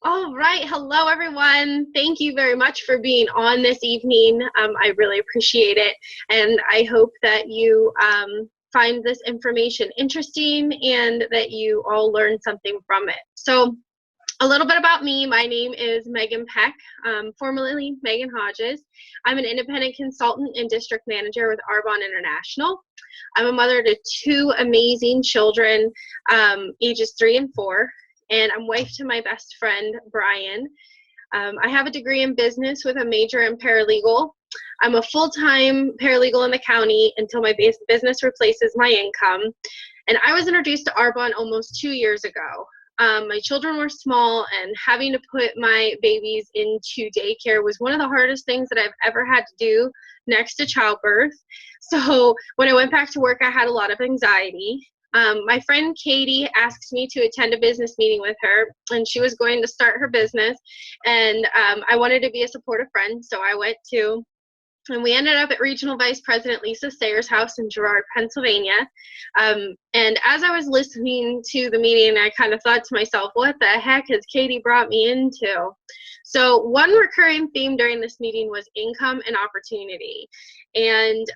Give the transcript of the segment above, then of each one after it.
All right. Hello, everyone. Thank you very much for being on this evening. I really appreciate it. And I hope that you find this information interesting and that you all learn something from it. So a little bit about me. My name is Megan Peck, formerly Megan Hodges. I'm an independent consultant and district manager with Arbonne International. I'm a mother to two amazing children, ages 3 and 4. And I'm wife to my best friend, Brian. I have a degree in business with a major in paralegal. I'm a full-time paralegal in the county until my business replaces my income. And I was introduced to Arbonne almost 2 years ago. My children were small, and having to put my babies into daycare was one of the hardest things that I've ever had to do next to childbirth. So when I went back to work, I had a lot of anxiety. My friend Katie asked me to attend a business meeting with her, and she was going to start her business, and I wanted to be a supportive friend, so I went too. And we ended up at Regional Vice President Lisa Sayer's house in Girard, Pennsylvania. And as I was listening to the meeting, I kind of thought to myself, what the heck has Katie brought me into? So one recurring theme during this meeting was income and opportunity. And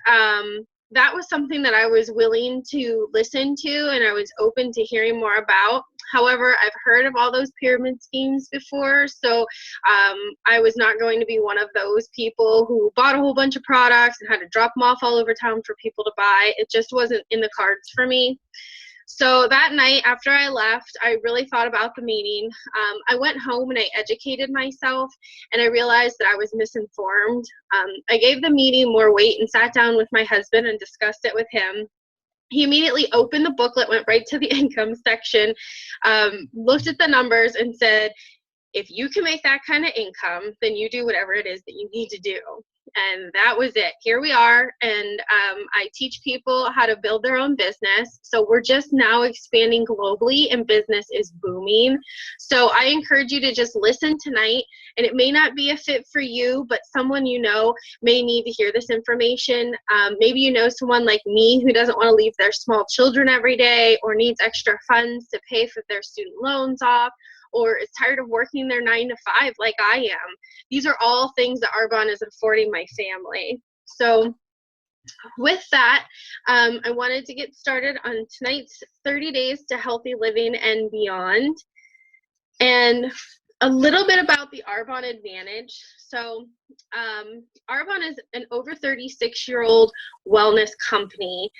that was something that I was willing to listen to, and I was open to hearing more about. However, I've heard of all those pyramid schemes before, so I was not going to be one of those people who bought a whole bunch of products and had to drop them off all over town for people to buy. It just wasn't in the cards for me. So that night after I left, I really thought about the meeting. I went home and I educated myself, and I realized that I was misinformed. I gave the meeting more weight and sat down with my husband and discussed it with him. He immediately opened the booklet, went right to the income section, looked at the numbers and said, if you can make that kind of income, then you do whatever it is that you need to do. And that was it. Here we are, and I teach people how to build their own business. So we're just now expanding globally, and business is booming. So I encourage you to just listen tonight, and it may not be a fit for you, but someone you know may need to hear this information. Maybe you know someone like me who doesn't want to leave their small children every day, or needs extra funds to pay for their student loans off, or is tired of working their 9 to 5 like I am. These are all things that Arbonne is affording my family. So with that, I wanted to get started on tonight's 30 Days to Healthy Living and Beyond. And a little bit about the Arbonne Advantage. So Arbonne is an over 36-year-old wellness company.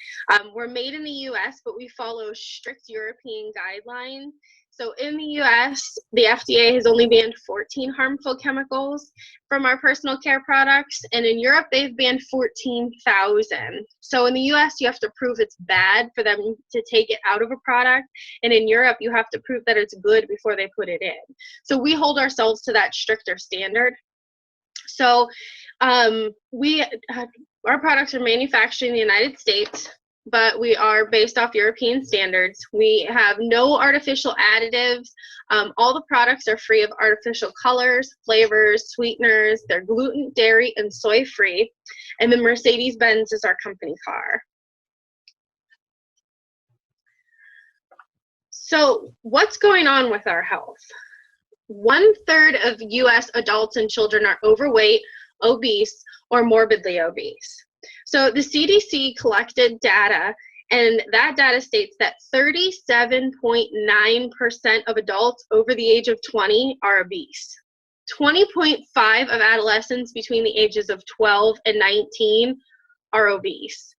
We're made in the US, but we follow strict European guidelines. So in the US, the FDA has only banned 14 harmful chemicals from our personal care products, and in Europe, they've banned 14,000. So in the US, you have to prove it's bad for them to take it out of a product, and in Europe, you have to prove that it's good before they put it in. So we hold ourselves to that stricter standard. So our products are manufactured in the United States, but we are based off European standards. We have no artificial additives. All the products are free of artificial colors, flavors, sweeteners. They're gluten, dairy, and soy-free. And the Mercedes-Benz is our company car. So what's going on with our health? 1/3 of US adults and children are overweight, obese, or morbidly obese. So the CDC collected data, and that data states that 37.9% of adults over the age of 20 are obese. 20.5% of adolescents between the ages of 12 and 19 are obese.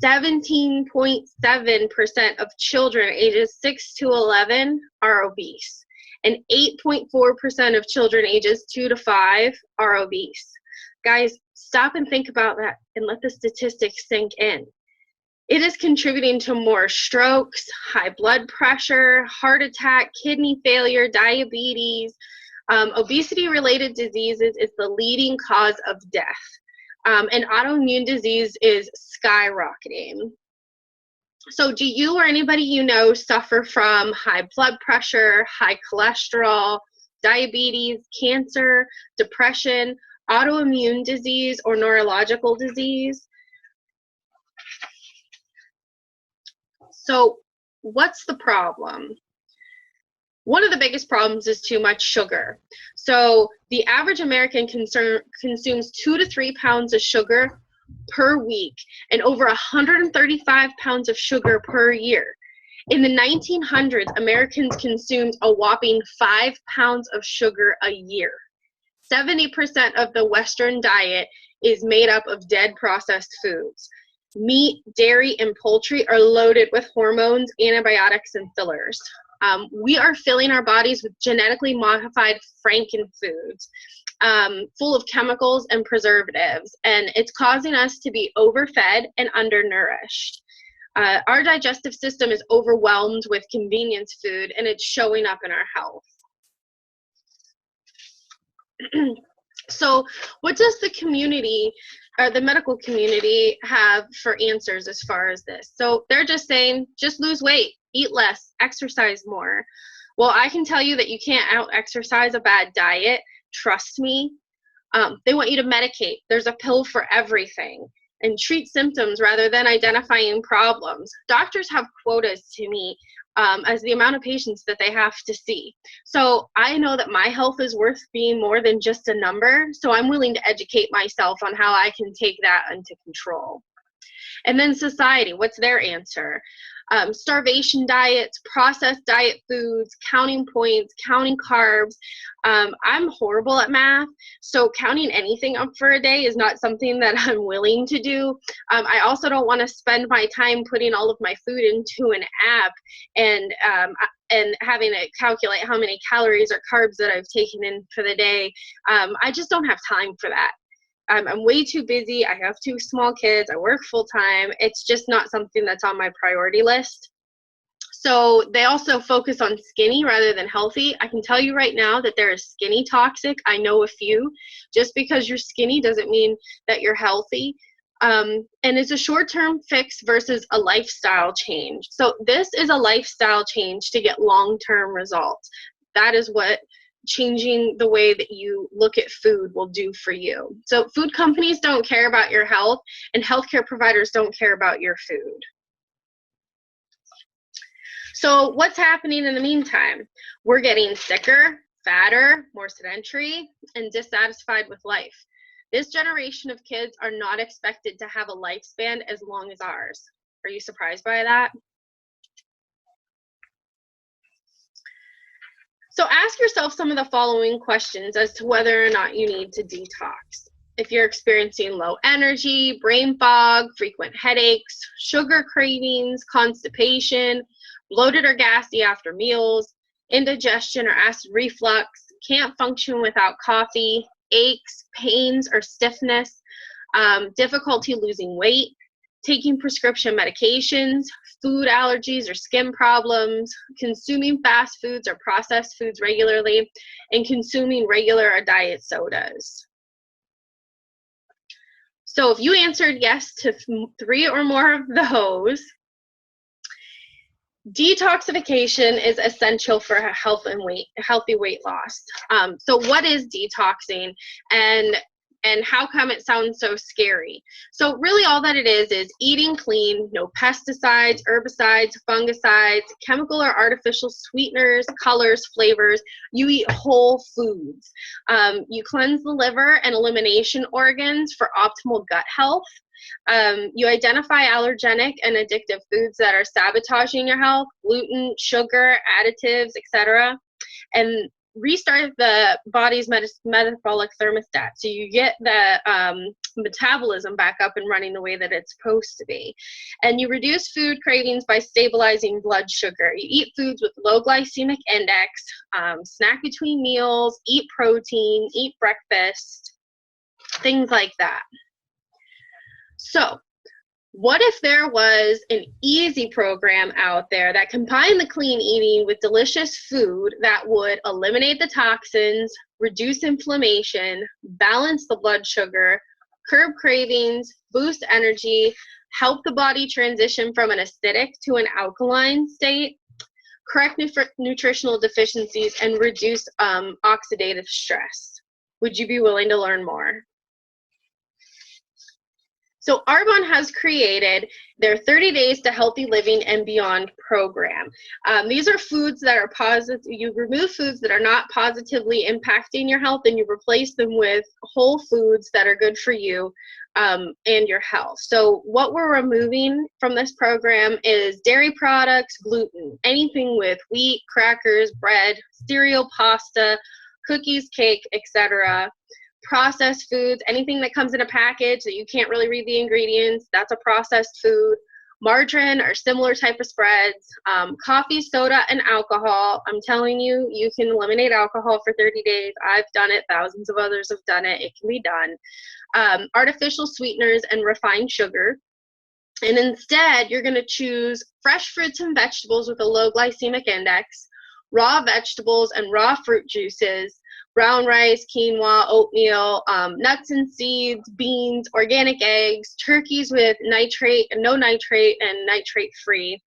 17.7% of children ages 6 to 11 are obese. And 8.4% of children ages 2 to 5 are obese. Guys, stop and think about that and let the statistics sink in. It is contributing to more strokes, high blood pressure, heart attack, kidney failure, diabetes. Obesity-related diseases is the leading cause of death. And autoimmune disease is skyrocketing. So do you or anybody you know suffer from high blood pressure, high cholesterol, diabetes, cancer, depression, autoimmune disease, or neurological disease? So what's the problem? One of the biggest problems is too much sugar. So the average American consumes 2 to 3 pounds of sugar per week and over 135 pounds of sugar per year. In the 1900s, Americans consumed a whopping 5 pounds of sugar a year. 70% of the Western diet is made up of dead processed foods. Meat, dairy, and poultry are loaded with hormones, antibiotics, and fillers. We are filling our bodies with genetically modified frankenfoods, full of chemicals and preservatives, and it's causing us to be overfed and undernourished. Our digestive system is overwhelmed with convenience food, and it's showing up in our health. So what does the community or the medical community have for answers as far as this? So they're just saying, just lose weight, eat less, exercise more. Well, I can tell you that you can't out-exercise a bad diet. Trust me. They want you to medicate. There's a pill for everything. And treat symptoms rather than identifying problems. Doctors have quotas to meet as the amount of patients that they have to see. So I know that my health is worth being more than just a number, so I'm willing to educate myself on how I can take that into control. And then society, what's their answer? Starvation diets, processed diet foods, counting points, counting carbs. I'm horrible at math, so counting anything up for a day is not something that I'm willing to do. I also don't want to spend my time putting all of my food into an app and having to calculate how many calories or carbs that I've taken in for the day. I just don't have time for that. I'm way too busy. I have 2 small kids. I work full time. It's just not something that's on my priority list. So they also focus on skinny rather than healthy. I can tell you right now that there is skinny toxic. I know a few. Just because you're skinny doesn't mean that you're healthy. And it's a short-term fix versus a lifestyle change. So this is a lifestyle change to get long-term results. That is what changing the way that you look at food will do for you. So food companies don't care about your health, and healthcare providers don't care about your food. So what's happening in the meantime? We're getting sicker, fatter, more sedentary, and dissatisfied with life. This generation of kids are not expected to have a lifespan as long as ours. Are you surprised by that? So ask yourself some of the following questions as to whether or not you need to detox. If you're experiencing low energy, brain fog, frequent headaches, sugar cravings, constipation, bloated or gassy after meals, indigestion or acid reflux, can't function without coffee, aches, pains or stiffness, difficulty losing weight, taking prescription medications, food allergies or skin problems, consuming fast foods or processed foods regularly, and consuming regular or diet sodas. So if you answered yes to 3 or more of those, detoxification is essential for healthy weight loss. So what is detoxing, and how come it sounds so scary? So really all that it is eating clean, no pesticides, herbicides, fungicides, chemical or artificial sweeteners, colors, flavors. You eat whole foods. You cleanse the liver and elimination organs for optimal gut health. You identify allergenic and addictive foods that are sabotaging your health, gluten, sugar, additives, etc., and restart the body's metabolic thermostat, so you get the metabolism back up and running the way that it's supposed to be. And you reduce food cravings by stabilizing blood sugar. You eat foods with low glycemic index, snack between meals, eat protein, eat breakfast, things like that. So what if there was an easy program out there that combined the clean eating with delicious food that would eliminate the toxins, reduce inflammation, balance the blood sugar, curb cravings, boost energy, help the body transition from an acidic to an alkaline state, correct nutritional deficiencies, and reduce oxidative stress? Would you be willing to learn more? So Arbonne has created their 30 Days to Healthy Living and Beyond program. These are foods that are positive. You remove foods that are not positively impacting your health, and you replace them with whole foods that are good for you and your health. So what we're removing from this program is dairy products, gluten, anything with wheat, crackers, bread, cereal, pasta, cookies, cake, etc. Processed foods, anything that comes in a package that you can't really read the ingredients, that's a processed food. Margarine or similar type of spreads, coffee, soda, and alcohol. I'm telling you, you can eliminate alcohol for 30 days. I've done it. Thousands of others have done it. It can be done. Artificial sweeteners and refined sugar. And instead, you're going to choose fresh fruits and vegetables with a low glycemic index, raw vegetables and raw fruit juices, brown rice, quinoa, oatmeal, nuts and seeds, beans, organic eggs, turkeys with no nitrate and nitrate-free,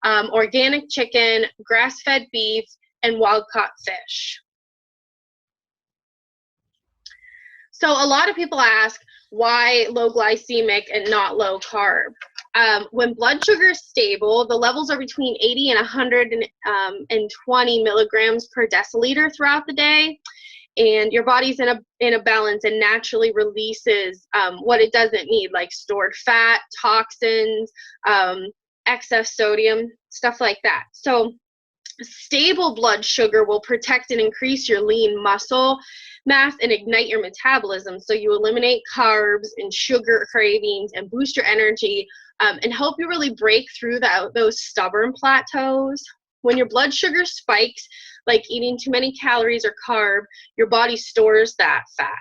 organic chicken, grass-fed beef, and wild-caught fish. So a lot of people ask, why low glycemic and not low carb? When blood sugar is stable, the levels are between 80 and 120 milligrams per deciliter throughout the day, and your body's in a balance and naturally releases what it doesn't need, like stored fat, toxins, excess sodium, stuff like that. So stable blood sugar will protect and increase your lean muscle mass and ignite your metabolism, so you eliminate carbs and sugar cravings and boost your energy and help you really break through those stubborn plateaus. When your blood sugar spikes, like eating too many calories or carb, your body stores that fat.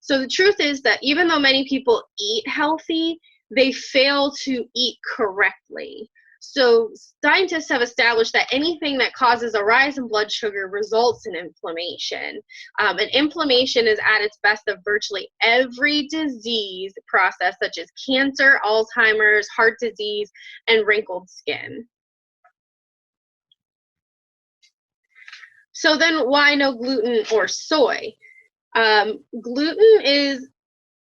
So the truth is that even though many people eat healthy, they fail to eat correctly. So scientists have established that anything that causes a rise in blood sugar results in inflammation. And inflammation is at its best of virtually every disease process, such as cancer, Alzheimer's, heart disease, and wrinkled skin. So then why no gluten or soy? Gluten is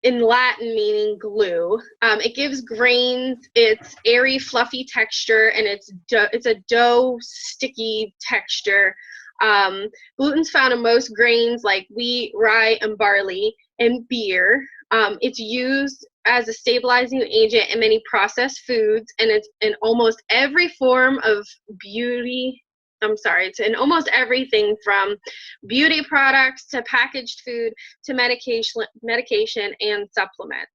in Latin meaning glue. It gives grains its airy, fluffy texture, and it's a dough, sticky texture. Gluten's found in most grains like wheat, rye, and barley, and beer. It's used as a stabilizing agent in many processed foods, and it's in almost every form of it's in almost everything from beauty products to packaged food to medication and supplements.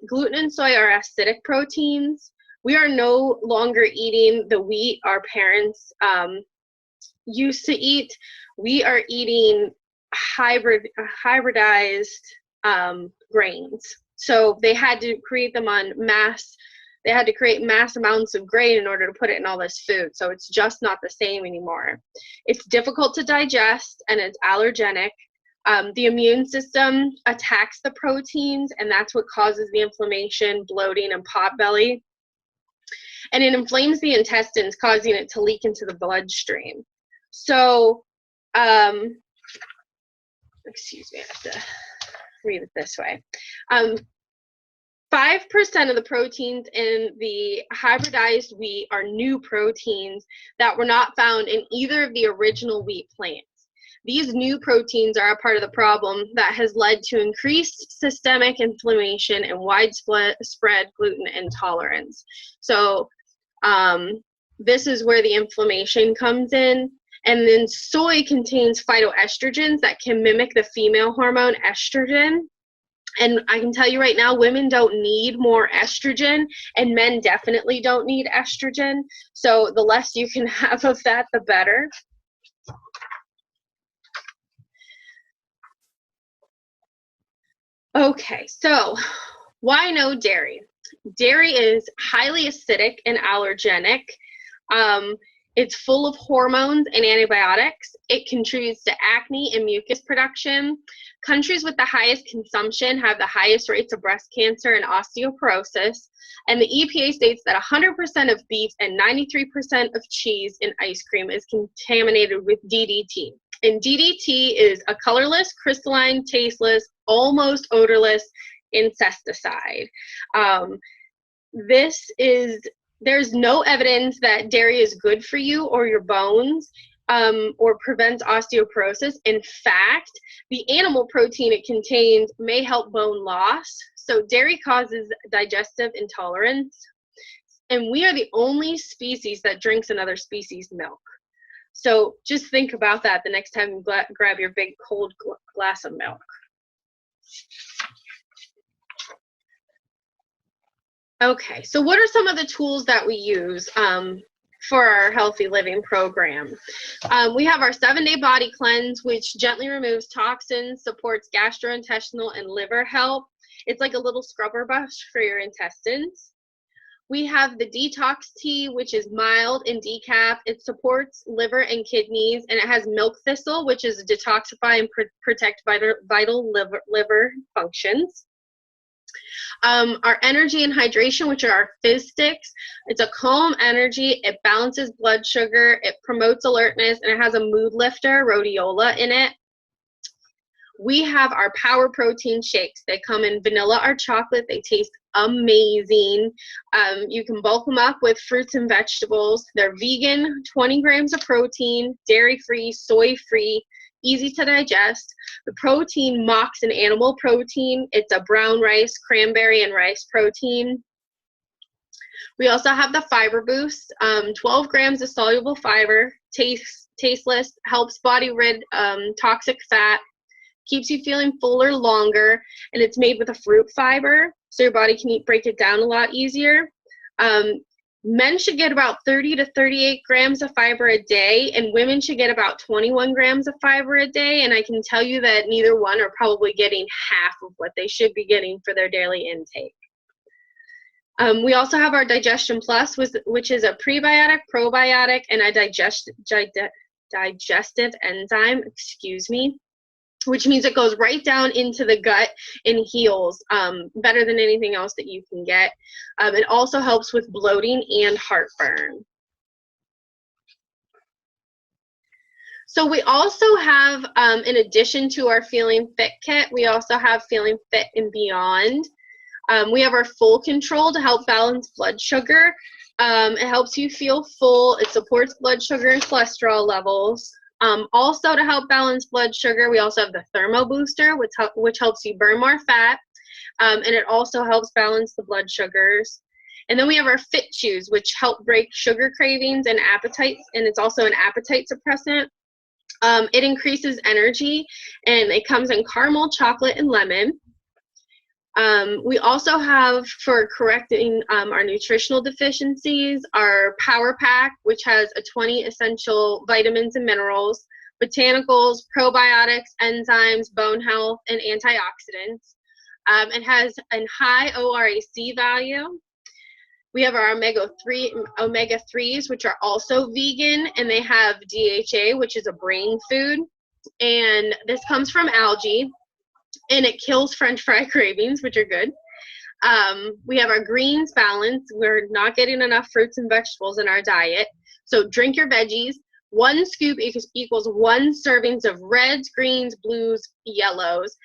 Gluten and soy are acidic proteins. We are no longer eating the wheat our parents used to eat. We are eating hybridized grains. So they had to create them on mass. They had to create mass amounts of grain in order to put it in all this food. So it's just not the same anymore. It's difficult to digest and it's allergenic. The immune system attacks the proteins, and that's what causes the inflammation, bloating, and potbelly. And it inflames the intestines, causing it to leak into the bloodstream. So, excuse me, I have to read it this way. 5% of the proteins in the hybridized wheat are new proteins that were not found in either of the original wheat plants. These new proteins are a part of the problem that has led to increased systemic inflammation and widespread gluten intolerance. So this is where the inflammation comes in. And then soy contains phytoestrogens that can mimic the female hormone estrogen. And I can tell you right now, women don't need more estrogen, and men definitely don't need estrogen. So the less you can have of that, the better. Okay, so why no dairy? Dairy is highly acidic and allergenic. It's full of hormones and antibiotics. It contributes to acne and mucus production. Countries with the highest consumption have the highest rates of breast cancer and osteoporosis. And the EPA states that 100% of beef and 93% of cheese in ice cream is contaminated with DDT. And DDT is a colorless, crystalline, tasteless, almost odorless insecticide. There's no evidence that dairy is good for you or your bones, or prevents osteoporosis. In fact, the animal protein it contains may help bone loss. So dairy causes digestive intolerance, and we are the only species that drinks another species' milk. So just think about that the next time you grab your big cold glass of milk. Okay, so what are some of the tools that we use for our healthy living program? We have our 7-day body cleanse, which gently removes toxins, supports gastrointestinal and liver health. It's like a little scrubber brush for your intestines. We have the detox tea, which is mild and decaf. It supports liver and kidneys, and it has milk thistle, which is detoxify and protect vital liver functions. Our energy and hydration, which are our fizz sticks. It's a calm energy. It balances blood sugar. It promotes alertness, and it has a mood lifter, rhodiola, in it. We have our power protein shakes. They come in vanilla or chocolate. They taste amazing. You can bulk them up with fruits and vegetables. They're vegan, 20 grams of protein, dairy-free, soy-free, easy to digest. The protein mocks an animal protein. It's a brown rice, cranberry, and rice protein. We also have the Fiber Boost, 12 grams of soluble fiber, tasteless, helps body rid toxic fat, keeps you feeling fuller longer, and it's made with a fruit fiber, so your body can break it down a lot easier. Men should get about 30 to 38 grams of fiber a day, and women should get about 21 grams of fiber a day, and I can tell you that neither one are probably getting half of what they should be getting for their daily intake. We also have our Digestion Plus, which is a prebiotic, probiotic, and a digestive enzyme, which means it goes right down into the gut and heals better than anything else that you can get. It also helps with bloating and heartburn. So we also have, in addition to our Feeling Fit kit, we also have Feeling Fit and Beyond. We have our Full Control to help balance blood sugar. It helps you feel full. It supports blood sugar and cholesterol levels. Also to help balance blood sugar, we also have the Thermo Booster, which helps you burn more fat, and it also helps balance the blood sugars. And then we have our Fit Chews, which help break sugar cravings and appetites, and it's also an appetite suppressant. It increases energy, and it comes in caramel, chocolate, and lemon. We also have, for correcting our nutritional deficiencies, our Power Pack, which has 20 essential vitamins and minerals, botanicals, probiotics, enzymes, bone health, and antioxidants. It has a high ORAC value. We have our omega-3s, which are also vegan, and they have DHA, which is a brain food. And this comes from algae, and it kills French fry cravings, which are good. We have our greens balance. We're not getting enough fruits and vegetables in our diet. So drink your veggies. 1 scoop equals 1 servings of reds, greens, blues, yellows,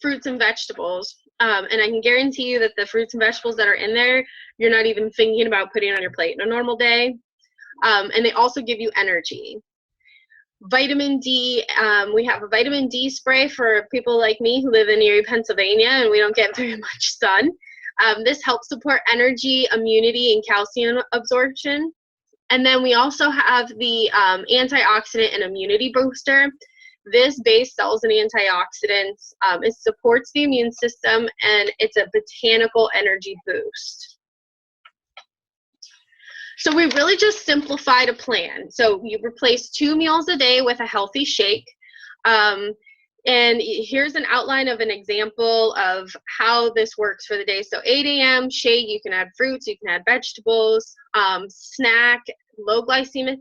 fruits and vegetables. And I can guarantee you that the fruits and vegetables that are in there, you're not even thinking about putting on your plate in a normal day. And they also give you energy. Vitamin D, we have a vitamin D spray for people like me who live in Erie, Pennsylvania, and we don't get very much sun. This helps support energy, immunity, and calcium absorption. And then we also have the antioxidant and immunity booster. This base cells and antioxidants. It supports the immune system, and it's a botanical energy boost. So we really just simplified a plan. So you replace 2 meals a day with a healthy shake. And here's an outline of an example of how this works for the day. So 8 a.m. shake, you can add fruits, you can add vegetables, snack, low glycemic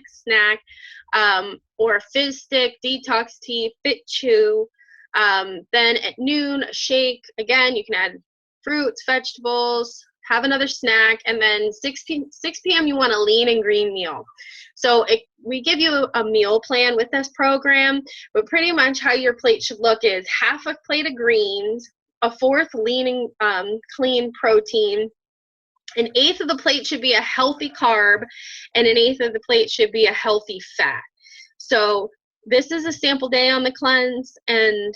snack, or a fizz stick, detox tea, Fit Chew. Then at noon, a shake. Again, you can add fruits, vegetables, have another snack, and then 6 p.m. you want a lean and green meal. So we give you a meal plan with this program, but pretty much how your plate should look is half a plate of greens, a fourth lean and clean protein, an eighth of the plate should be a healthy carb, and an eighth of the plate should be a healthy fat. So this is a sample day on the cleanse, and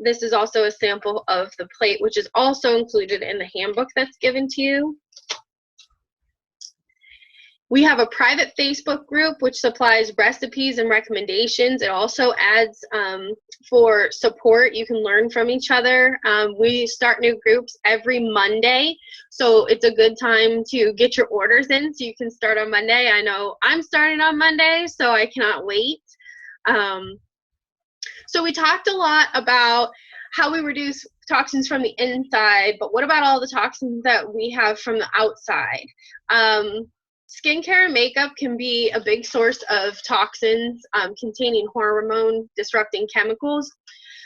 this is also a sample of the plate, which is also included in the handbook that's given to you. We have a private Facebook group which supplies recipes and recommendations. It also adds for support. You can learn from each other. We start new groups every Monday, so it's a good time to get your orders in so you can start on Monday. I know I'm starting on Monday, so I cannot wait. So we talked a lot about how we reduce toxins from the inside, but what about all the toxins that we have from the outside? Skincare and makeup can be a big source of toxins containing hormone disrupting chemicals.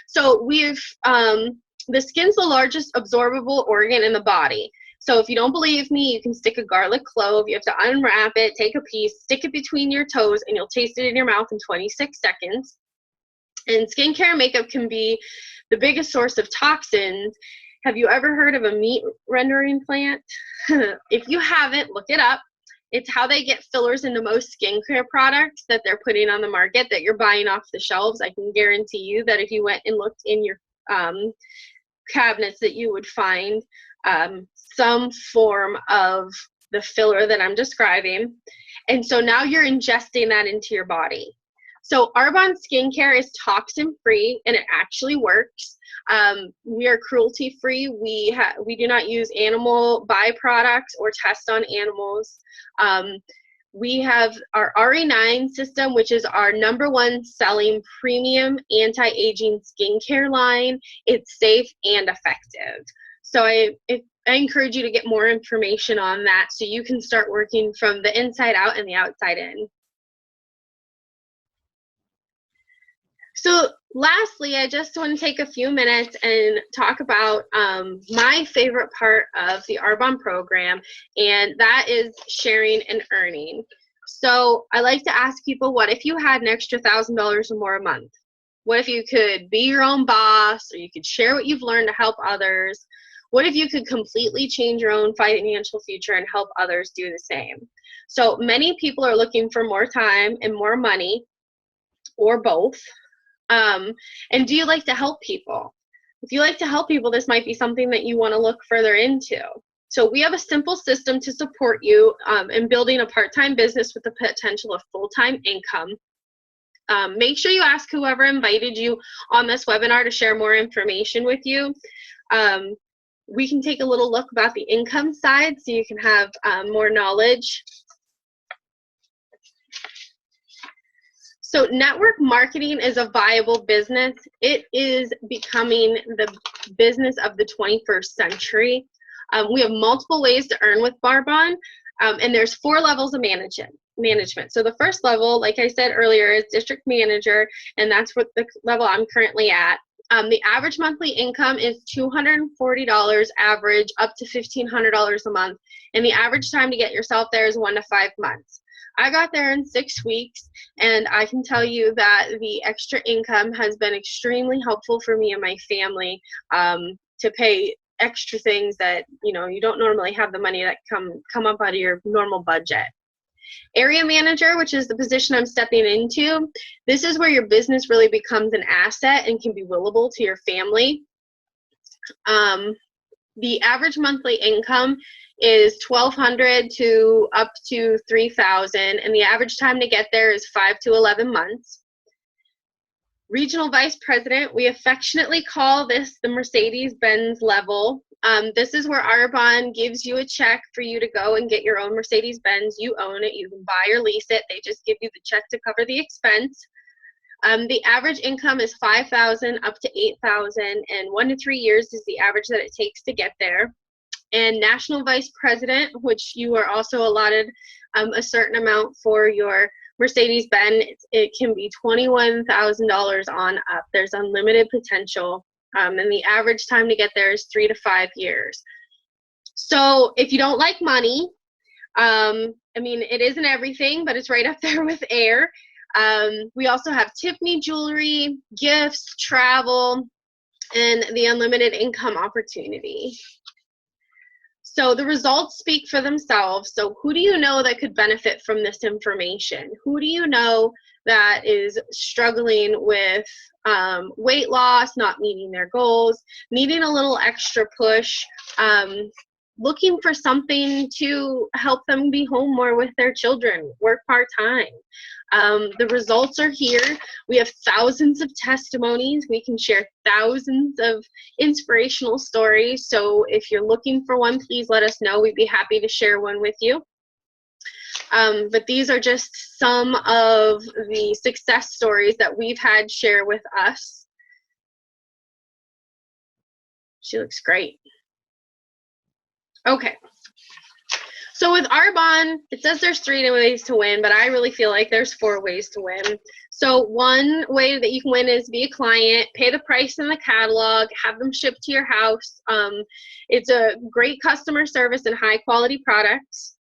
So the skin's the largest absorbable organ in the body. So if you don't believe me, you can stick a garlic clove. You have to unwrap it, take a piece, stick it between your toes, and you'll taste it in your mouth in 26 seconds. And skincare and makeup can be the biggest source of toxins. Have you ever heard of a meat rendering plant? If you haven't, look it up. It's how they get fillers into most skincare products that they're putting on the market that you're buying off the shelves. I can guarantee you that if you went and looked in your cabinets that you would find some form of the filler that I'm describing. And so now you're ingesting that into your body. So Arbonne Skincare is toxin-free, and it actually works. We are cruelty-free. We do not use animal byproducts or test on animals. We have our RE9 system, which is our #1 selling premium anti-aging skincare line. It's safe and effective. So I encourage you to get more information on that so you can start working from the inside out and the outside in. So lastly, I just want to take a few minutes and talk about my favorite part of the Arbonne program, and that is sharing and earning. So I like to ask people, what if you had an extra $1,000 or more a month? What if you could be your own boss, or you could share what you've learned to help others? What if you could completely change your own financial future and help others do the same? So many people are looking for more time and more money, or both. And do you like to help people? If you like to help people, this might be something that you want to look further into. So we have a simple system to support you in building a part-time business with the potential of full-time income. Make sure you ask whoever invited you on this webinar to share more information with you. We can take a little look about the income side so you can have more knowledge. So network marketing is a viable business. It is becoming the business of the 21st century. We have multiple ways to earn with Arbonne, and there's 4 levels of management. So the first level, like I said earlier, is district manager, and that's what the level I'm currently at. The average monthly income is $240 average, up to $1,500 a month, and the average time to get yourself there is 1 to 5 months. I got there in 6 weeks, and I can tell you that the extra income has been extremely helpful for me and my family to pay extra things that you don't normally have the money that come up out of your normal budget. Area manager, which is the position I'm stepping into, this is where your business really becomes an asset and can be willable to your family. The average monthly income is $1,200 to up to $3,000, and the average time to get there is 5 to 11 months. Regional vice president, we affectionately call this the Mercedes-Benz level. This is where Arbonne gives you a check for you to go and get your own Mercedes-Benz. You own it. You can buy or lease it. They just give you the check to cover the expense. The average income is $5,000 up to $8,000, and 1 to 3 years is the average that it takes to get there. And national vice president, which you are also allotted a certain amount for your Mercedes-Benz, it can be $21,000 on up. There's unlimited potential, and the average time to get there is 3 to 5 years. So if you don't like money, I mean, it isn't everything, but it's right up there with air. We also have Tiffany jewelry, gifts, travel, and the unlimited income opportunity. So the results speak for themselves. So who do you know that could benefit from this information? Who do you know that is struggling with weight loss, not meeting their goals, needing a little extra push, looking for something to help them be home more with their children, work part-time? The results are here. We have thousands of testimonies. We can share thousands of inspirational stories. So if you're looking for one, please let us know. We'd be happy to share one with you. But these are just some of the success stories that we've had share with us. She looks great. Okay. So with Arbonne, it says there's 3 ways to win, but I really feel like there's 4 ways to win. So one way that you can win is be a client, pay the price in the catalog, have them shipped to your house. It's a great customer service and high quality products.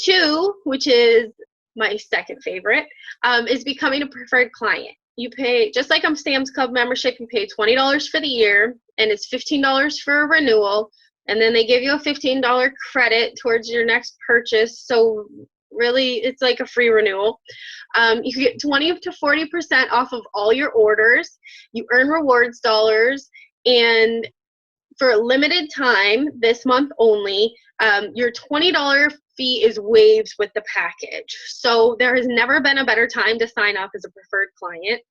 2, which is my second favorite, is becoming a preferred client. You pay, just like on Sam's Club membership, you pay $20 for the year, and it's $15 for a renewal. And then they give you a $15 credit towards your next purchase. So really, it's like a free renewal. You get 20 to 40% off of all your orders. You earn rewards dollars. And for a limited time, this month only, your $20 fee is waived with the package. So there has never been a better time to sign up as a preferred client.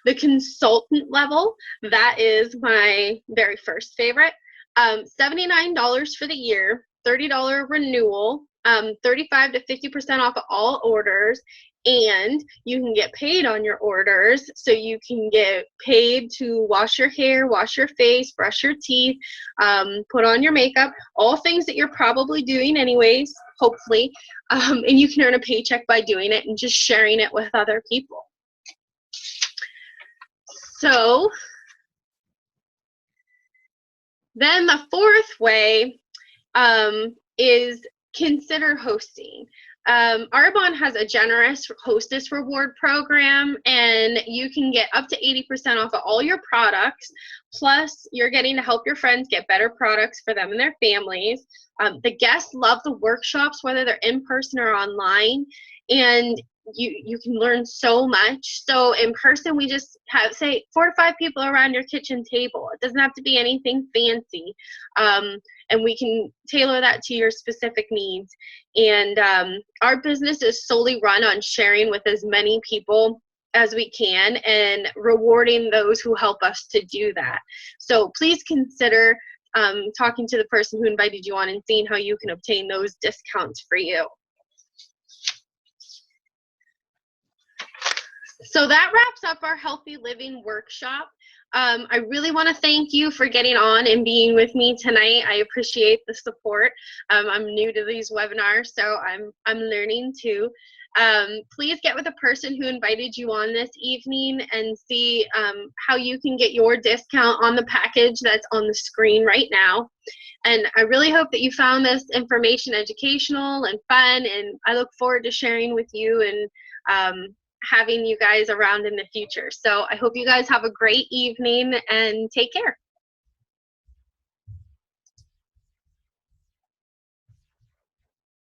The consultant level, that is my very first favorite. $79 for the year, $30 renewal, 35 to 50% off of all orders, and you can get paid on your orders. So you can get paid to wash your hair, wash your face, brush your teeth, put on your makeup, all things that you're probably doing anyways, hopefully, and you can earn a paycheck by doing it and just sharing it with other people. So then the 4th way is consider hosting. Arbonne has a generous hostess reward program, and you can get up to 80% off of all your products. Plus, you're getting to help your friends get better products for them and their families. The guests love the workshops, whether they're in person or online, and you can learn so much. So in person, we just have, say, 4 to 5 people around your kitchen table. It doesn't have to be anything fancy. And we can tailor that to your specific needs. And our business is solely run on sharing with as many people as we can and rewarding those who help us to do that. So please consider talking to the person who invited you on and seeing how you can obtain those discounts for you. So that wraps up our Healthy Living workshop. I really want to thank you for getting on and being with me tonight. I appreciate the support. I'm new to these webinars, so I'm learning too. Please get with the person who invited you on this evening and see how you can get your discount on the package that's on the screen right now. And I really hope that you found this information educational and fun, and I look forward to sharing with you and having you guys around in the future. So I hope you guys have a great evening and take care.